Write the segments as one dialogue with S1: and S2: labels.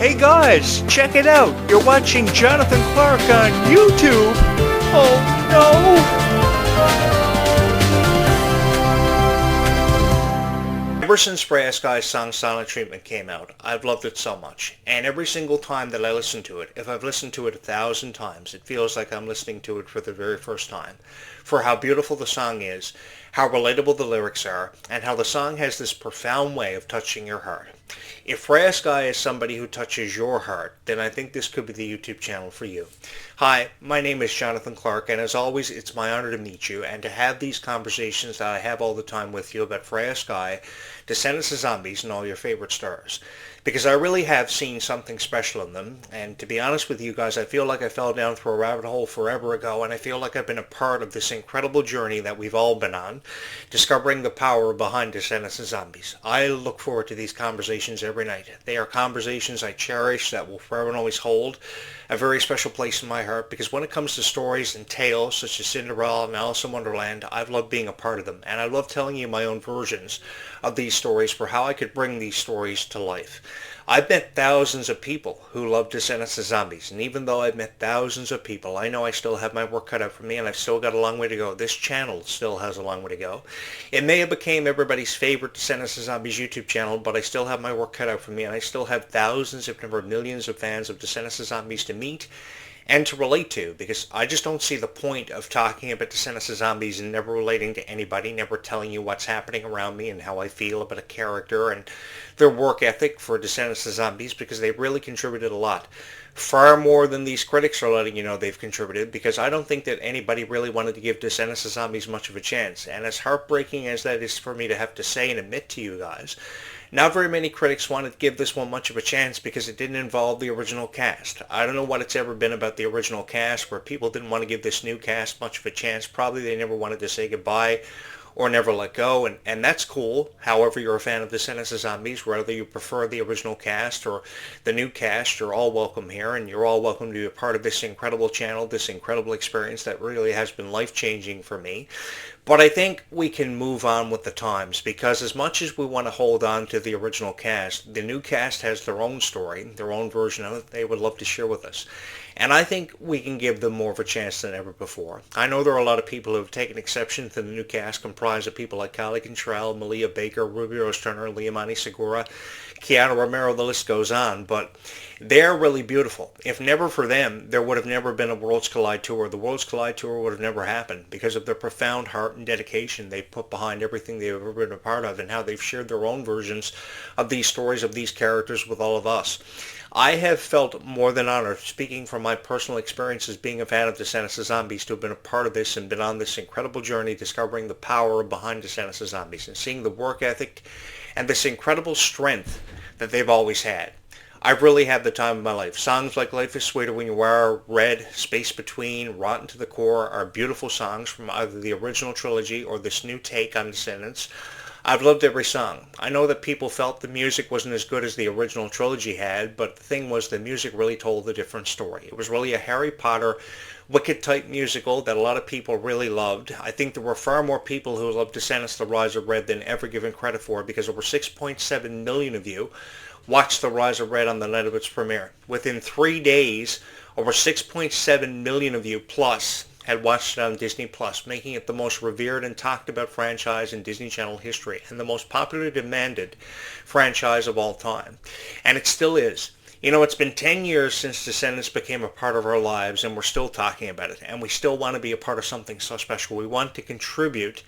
S1: Hey guys, check it out. You're watching Jonathan Clarke on YouTube. Oh no! Ever since Brass Guy's song Silent Treatment came out, I've loved it so much. And every single time that I listen to it, if I've listened to it 1,000 times, it feels like I'm listening to it for the very first time. For how beautiful the song is, how relatable the lyrics are, and how the song has this profound way of touching your heart. If Brass Guy is somebody who touches your heart, then I think this could be the YouTube channel for you. Hi, my name is Jonathan Clarke, and as always, it's my honor to meet you and to have these conversations that I have all the time with you about Brass Guy, Descendants of Zombies, and all your favorite stars. Because I really have seen something special in them, and to be honest with you guys, I feel like I fell down through a rabbit hole forever ago, and I feel like I've been a part of this incredible journey that we've all been on, discovering the power behind Descendants of Zombies. I look forward to these conversations every night. They are conversations I cherish that will forever and always hold a very special place in my heart, because when it comes to stories and tales such as Cinderella and Alice in Wonderland, I've loved being a part of them, and I love telling you my own versions of these stories for how I could bring these stories to life. I've met thousands of people who love Descendants of Zombies, and even though I've met thousands of people, I know I still have my work cut out for me, and I've still got a long way to go. This channel still has a long way to go. It may have become everybody's favorite Descendants of Zombies YouTube channel, but I still have my work cut out for me, and I still have thousands, if never millions, of fans of Descendants of Zombies to meet and to relate to, because I just don't see the point of talking about Descendants of Zombies and never relating to anybody, never telling you what's happening around me and how I feel about a character and their work ethic for Descendants of Zombies, because they really contributed a lot. Far more than these critics are letting you know they've contributed, because I don't think that anybody really wanted to give Descendants of Zombies much of a chance. And as heartbreaking as that is for me to have to say and admit to you guys, not very many critics wanted to give this one much of a chance because it didn't involve the original cast. I don't know what it's ever been about the original cast where people didn't want to give this new cast much of a chance. Probably they never wanted to say goodbye or never let go, and that's cool. However, you're a fan of Descendants of Zombies, whether you prefer the original cast or the new cast, you're all welcome here, and you're all welcome to be a part of this incredible channel, this incredible experience that really has been life-changing for me. But I think we can move on with the times, because as much as we want to hold on to the original cast, the new cast has their own story, their own version of it they would love to share with us. And I think we can give them more of a chance than ever before. I know there are a lot of people who have taken exception to the new cast, comprised of people like Kylie Cantrell, Malia Baker, Ruby Rose Turner, Liamani Segura, Keanu Romero, the list goes on, but they're really beautiful. If never for them, there would have never been a Worlds Collide tour. The Worlds Collide tour would have never happened because of their profound heart and dedication they put behind everything they've ever been a part of, and how they've shared their own versions of these stories, of these characters with all of us. I have felt more than honored, speaking from my personal experiences being a fan of Descendants of Zombies, to have been a part of this and been on this incredible journey discovering the power behind Descendants of Zombies and seeing the work ethic and this incredible strength that they've always had. I've really had the time of my life. Songs like Life is Sweeter When You Are, Red, Space Between, Rotten to the Core are beautiful songs from either the original trilogy or this new take on Descendants. I've loved every song. I know that people felt the music wasn't as good as the original trilogy had, but the thing was the music really told a different story. It was really a Harry Potter Wicked-type musical that a lot of people really loved. I think there were far more people who loved Descendants: The Rise of Red than ever given credit for, because over 6.7 million of you watched The Rise of Red on the night of its premiere. Within 3 days, over 6.7 million of you plus had watched it on Disney Plus, making it the most revered and talked about franchise in Disney Channel history and the most popularly demanded franchise of all time. And it still is. You know, it's been 10 years since Descendants became a part of our lives, and we're still talking about it. And we still want to be a part of something so special. We want to contribute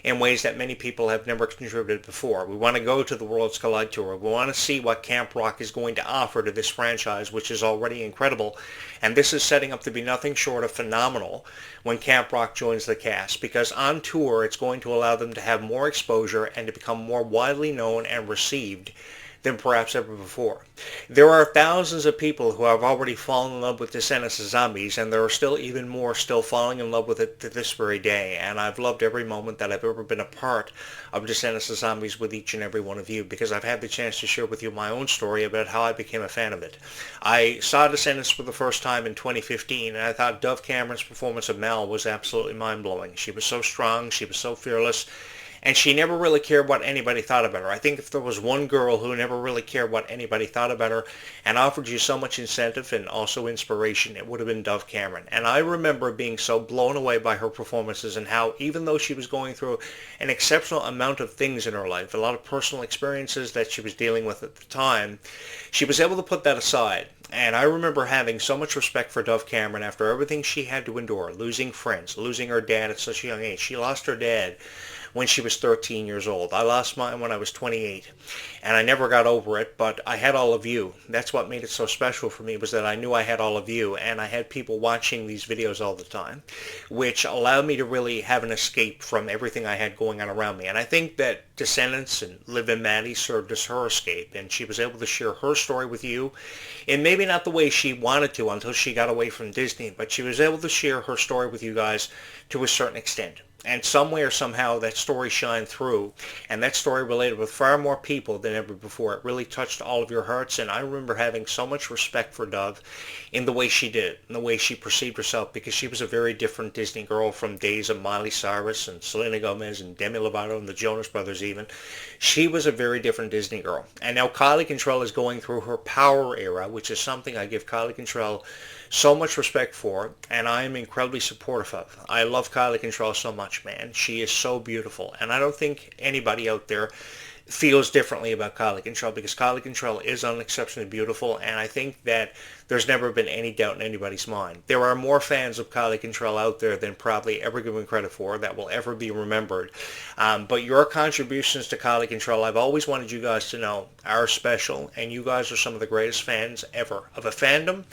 S1: in ways that many people have never contributed before. We want to go to the Worlds Collide Tour. We want to see what Camp Rock is going to offer to this franchise, which is already incredible. And this is setting up to be nothing short of phenomenal when Camp Rock joins the cast, because on tour it's going to allow them to have more exposure and to become more widely known and received than perhaps ever before. There are thousands of people who have already fallen in love with Descendants of Zombies, and there are still even more still falling in love with it to this very day, and I've loved every moment that I've ever been a part of Descendants of Zombies with each and every one of you, because I've had the chance to share with you my own story about how I became a fan of it. I saw Descendants for the first time in 2015, and I thought Dove Cameron's performance of Mel was absolutely mind-blowing. She was so strong, she was so fearless, And she never really cared what anybody thought about her. I think if there was one girl who never really cared what anybody thought about her and offered you so much incentive and also inspiration, it would have been Dove Cameron. And I remember being so blown away by her performances and how, even though she was going through an exceptional amount of things in her life, a lot of personal experiences that she was dealing with at the time, she was able to put that aside. And I remember having so much respect for Dove Cameron after everything she had to endure, losing friends, losing her dad at such a young age. She lost her dad when she was 13 years old. I lost mine when I was 28, and I never got over it, but I had all of you. That's what made it so special for me, was that I knew I had all of you, and I had people watching these videos all the time, which allowed me to really have an escape from everything I had going on around me. And I think that Descendants and Liv and Maddie served as her escape, and she was able to share her story with you, and maybe not the way she wanted to until she got away from Disney, but she was able to share her story with you guys to a certain extent. And some way or somehow that story shined through, and that story related with far more people than ever before. It really touched all of your hearts, and I remember having so much respect for Dove in the way she did, in the way she perceived herself, because she was a very different Disney girl from days of Miley Cyrus and Selena Gomez and Demi Lovato and the Jonas Brothers even. She was a very different Disney girl. And now Kylie Cantrell is going through her power era, which is something I give Kylie Cantrell so much respect for, and I am incredibly supportive of. I love Kylie Cantrell so much, man. She is so beautiful, and I don't think anybody out there feels differently about Kylie Cantrell, because Kylie Cantrell is unexceptionally beautiful, and I think that there's never been any doubt in anybody's mind. There are more fans of Kylie Cantrell out there than probably ever given credit for that will ever be remembered. But your contributions to Kylie Cantrell, I've always wanted you guys to know, are special, and you guys are some of the greatest fans ever of a fandom.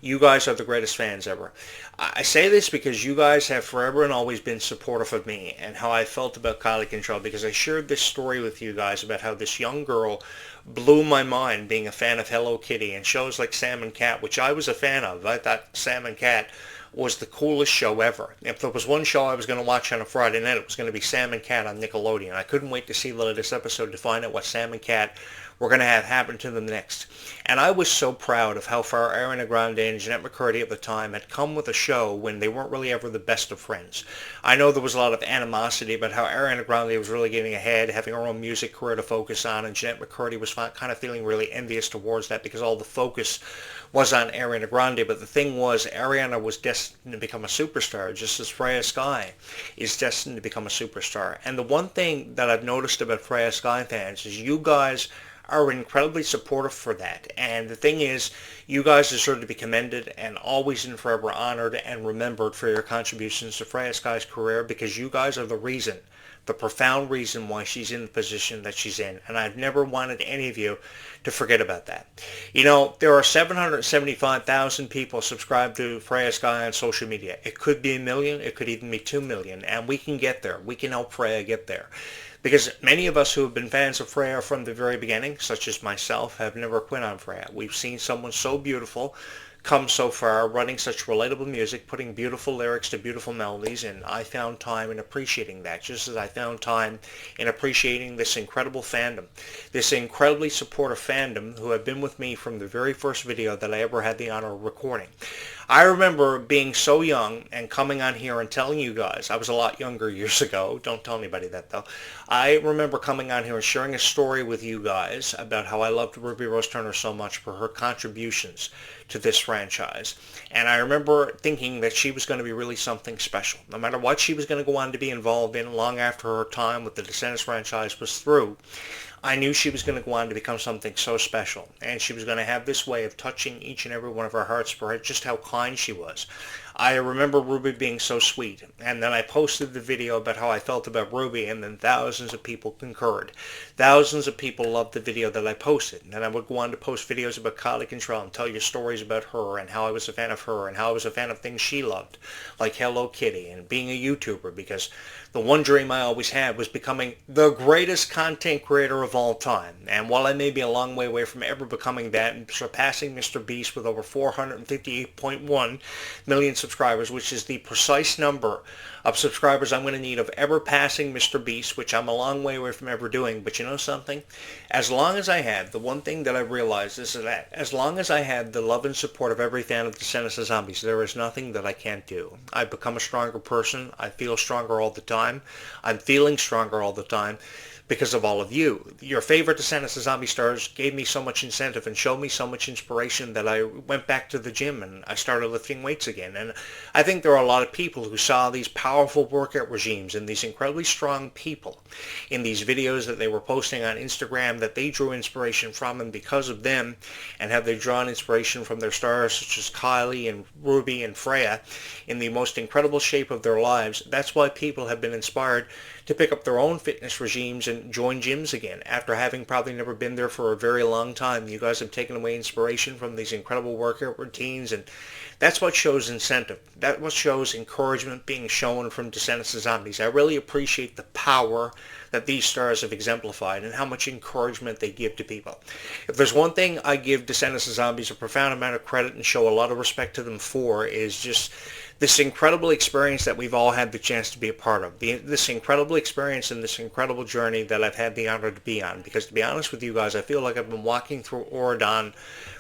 S1: You guys are the greatest fans ever. I say this because you guys have forever and always been supportive of me and how I felt about Kylie Cantrell, because I shared this story with you guys about how this young girl blew my mind being a fan of Hello Kitty and shows like Sam and Cat, which I was a fan of. I thought Sam and Cat was the coolest show ever. If there was one show I was going to watch on a Friday night, it was going to be Sam and Cat on Nickelodeon. I couldn't wait to see the latest episode to find out what Sam and Cat were going to have happen to them next. And I was so proud of how far Ariana Grande and Jeanette McCurdy at the time had come with a show when they weren't really ever the best of friends. I know there was a lot of animosity about how Ariana Grande was really getting ahead, having her own music career to focus on, and Jeanette McCurdy was kind of feeling really envious towards that because all the focus was on Ariana Grande. But the thing was, Ariana was destined to become a superstar, just as Freya Sky is destined to become a superstar. And the one thing that I've noticed about Freya Sky fans is you guys are incredibly supportive for that. And the thing is, you guys deserve to be commended and always and forever honored and remembered for your contributions to Freya Sky's career, because you guys are the reason, the profound reason why she's in the position that she's in. And I've never wanted any of you to forget about that. You know, there are 775,000 people subscribed to Freya Sky on social media. It could be 1 million, it could even be 2 million, and we can get there. We can help Freya get there. Because many of us who have been fans of Freya from the very beginning, such as myself, have never quit on Freya. We've seen someone so beautiful come so far, running such relatable music, putting beautiful lyrics to beautiful melodies, and I found time in appreciating that, just as I found time in appreciating this incredible fandom, this incredibly supportive fandom who have been with me from the very first video that I ever had the honor of recording. I remember being so young and coming on here and telling you guys, I was a lot younger years ago, don't tell anybody that though, I remember coming on here and sharing a story with you guys about how I loved Ruby Rose Turner so much for her contributions to this franchise. And I remember thinking that she was going to be really something special. No matter what she was going to go on to be involved in long after her time with the Descendants franchise was through, I knew she was going to go on to become something so special, and she was going to have this way of touching each and every one of our hearts for just how kind she was. I remember Ruby being so sweet, and then I posted the video about how I felt about Ruby, and then thousands of people concurred. Thousands of people loved the video that I posted, and then I would go on to post videos about Kylie Cantrell and tell you stories about her and how I was a fan of her and how I was a fan of things she loved, like Hello Kitty and being a YouTuber, because the one dream I always had was becoming the greatest content creator of all time. And while I may be a long way away from ever becoming that and surpassing Mr. Beast with over 458.1 million subscribers, which is the precise number of subscribers I'm going to need of ever passing Mr. Beast, which I'm a long way away from ever doing. But you know something? As long as I have, the one thing that I've realized is that as long as I have the love and support of every fan of Descendants of Zombies, there is nothing that I can't do. I've become a stronger person. I feel stronger all the time. I'm feeling stronger all the time because of all of you. Your favorite Descendants of Zombie stars gave me so much incentive and showed me so much inspiration that I went back to the gym and I started lifting weights again. And I think there are a lot of people who saw these powerful workout regimes and these incredibly strong people in these videos that they were posting on Instagram, that they drew inspiration from, and because of them, and have they drawn inspiration from their stars such as Kylie and Ruby and Freya in the most incredible shape of their lives. That's why people have been inspired to pick up their own fitness regimes and join gyms again after having probably never been there for a very long time. You guys have taken away inspiration from these incredible workout routines, and that's what shows incentive. That's what shows encouragement being shown from Descendants of Zombies. I really appreciate the power that these stars have exemplified and how much encouragement they give to people. If there's one thing I give Descendants of Zombies a profound amount of credit and show a lot of respect to them for, is just this incredible experience that we've all had the chance to be a part of. This incredible experience and this incredible journey that I've had the honor to be on. Because to be honest with you guys, I feel like I've been walking through Oregon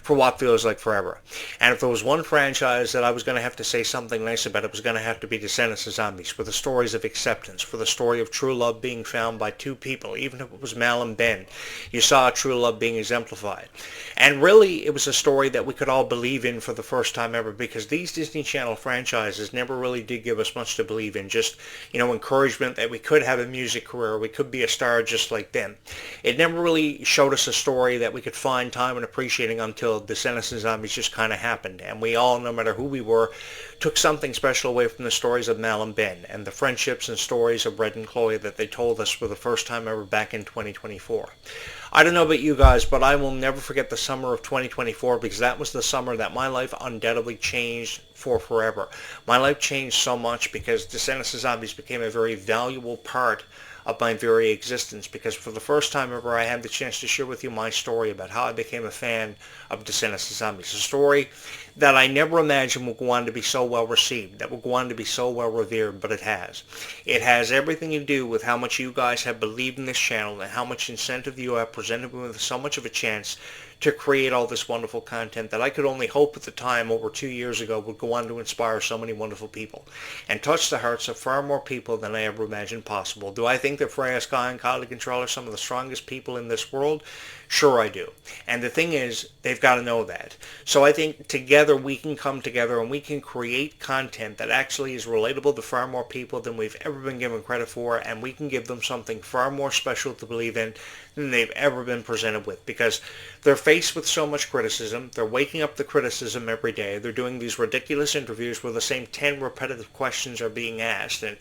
S1: for what feels like forever. And if there was one franchise that I was going to have to say something nice about, it was going to have to be Descendants of Zombies, for the stories of acceptance, for the story of true love being found by two people. Even if it was Mal and Ben, you saw true love being exemplified. And really, it was a story that we could all believe in for the first time ever, because these Disney Channel franchises never really did give us much to believe in. Just, encouragement that we could have a music career, we could be a star just like them. It never really showed us a story that we could find time and appreciating until Descendants of Zombies just kind of happened. And we all, no matter who we were, took something special away from the stories of Mal and Ben and the friendships and stories of Red and Chloe that they told us for the first time ever back in 2024. I don't know about you guys, but I will never forget the summer of 2024, because that was the summer that my life undoubtedly changed for forever. My life changed so much because Descendants of Zombies became a very valuable part of my very existence, because for the first time ever I had the chance to share with you my story about how I became a fan of Descendants of Zombies. A story that I never imagined would go on to be so well received, that would go on to be so well revered, but it has. It has everything to do with how much you guys have believed in this channel and how much incentive you have presented me with so much of a chance to create all this wonderful content that I could only hope at the time, over 2 years ago, would go on to inspire so many wonderful people and touch the hearts of far more people than I ever imagined possible. Do I think that Freya, Sky, and Kylie Control are some of the strongest people in this world? Sure I do. And the thing is, they've got to know that. So I think together we can come together and we can create content that actually is relatable to far more people than we've ever been given credit for, and we can give them something far more special to believe in than they've ever been presented with, because they're faced with so much criticism. They're waking up the criticism every day. They're doing these ridiculous interviews where the same 10 repetitive questions are being asked, and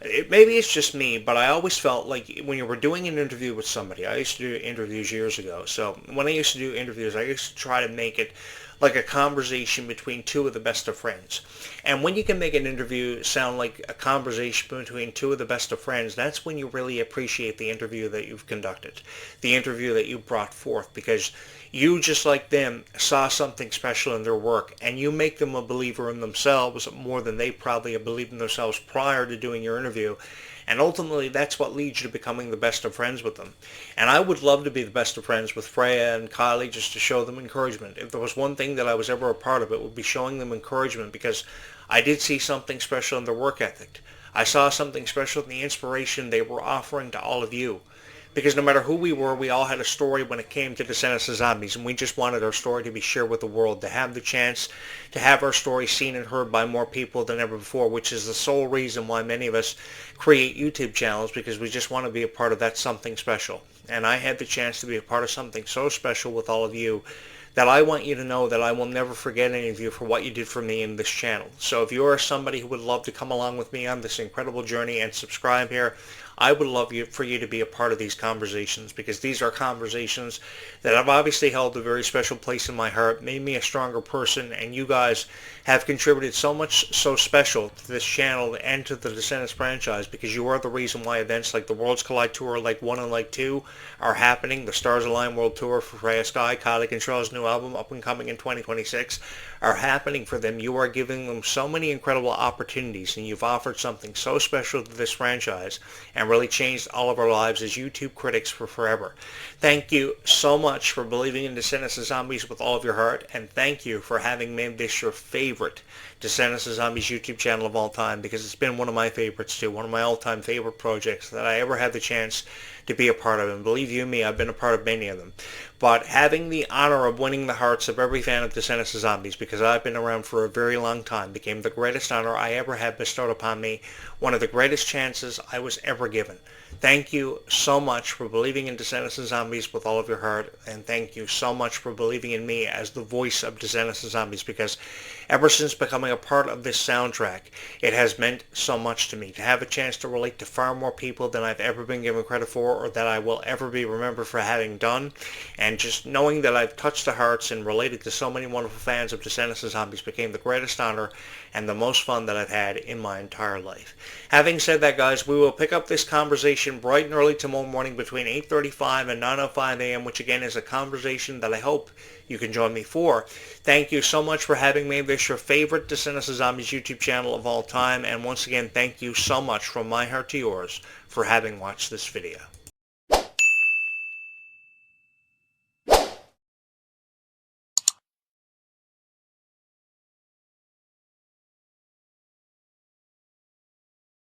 S1: maybe it's just me, but I always felt like when you were doing an interview with somebody, I used to do interviews years ago, so when I used to do interviews, I used to try to make it like a conversation between two of the best of friends. And when you can make an interview sound like a conversation between two of the best of friends, that's when you really appreciate the interview that you've conducted, the interview that you brought forth, because you, just like them, saw something special in their work, and you make them a believer in themselves more than they probably have believed in themselves prior to doing your interview. And ultimately, that's what leads you to becoming the best of friends with them. And I would love to be the best of friends with Freya and Kylie, just to show them encouragement. If there was one thing that I was ever a part of, it would be showing them encouragement, because I did see something special in their work ethic. I saw something special in the inspiration they were offering to all of you. Because no matter who we were, we all had a story when it came to Descendants of Zombies, and we just wanted our story to be shared with the world, to have the chance to have our story seen and heard by more people than ever before, which is the sole reason why many of us create YouTube channels, because we just want to be a part of that something special. And I had the chance to be a part of something so special with all of you that I want you to know that I will never forget any of you for what you did for me in this channel. So if you are somebody who would love to come along with me on this incredible journey and subscribe here, I would love for you to be a part of these conversations, because these are conversations that have obviously held a very special place in my heart, made me a stronger person, and you guys have contributed so much so special to this channel and to the Descendants franchise, because you are the reason why events like the Worlds Collide Tour, Like 1 and Like 2 are happening. The Stars Align World Tour for Freya Sky, Kylie Control's new album up and coming in 2026 are happening for them. You are giving them so many incredible opportunities, and you've offered something so special to this franchise and really changed all of our lives as YouTube critics for forever. Thank you so much for believing in Descendants of Zombies with all of your heart, and thank you for having made this your favorite Descendants of Zombies YouTube channel of all time, because it's been one of my favorites too, one of my all-time favorite projects that I ever had the chance to be a part of, and believe you me, I've been a part of many of them. But having the honor of winning the hearts of every fan of Descendants of Zombies, because I've been around for a very long time, became the greatest honor I ever had bestowed upon me, one of the greatest chances I was ever given. Thank you so much for believing in Descendants of Zombies with all of your heart, and thank you so much for believing in me as the voice of Descendants of Zombies, because ever since becoming a part of this soundtrack, it has meant so much to me to have a chance to relate to far more people than I've ever been given credit for, or that I will ever be remembered for having done. And just knowing that I've touched the hearts and related to so many wonderful fans of Descendants of Zombies became the greatest honor and the most fun that I've had in my entire life. Having said that, guys, we will pick up this conversation bright and early tomorrow morning between 8:35 and 9:05 a.m., which again is a conversation that I hope you can join me for. Thank you so much for having made this your favorite Descendants of Zombies YouTube channel of all time, and once again, thank you so much from my heart to yours for having watched this video.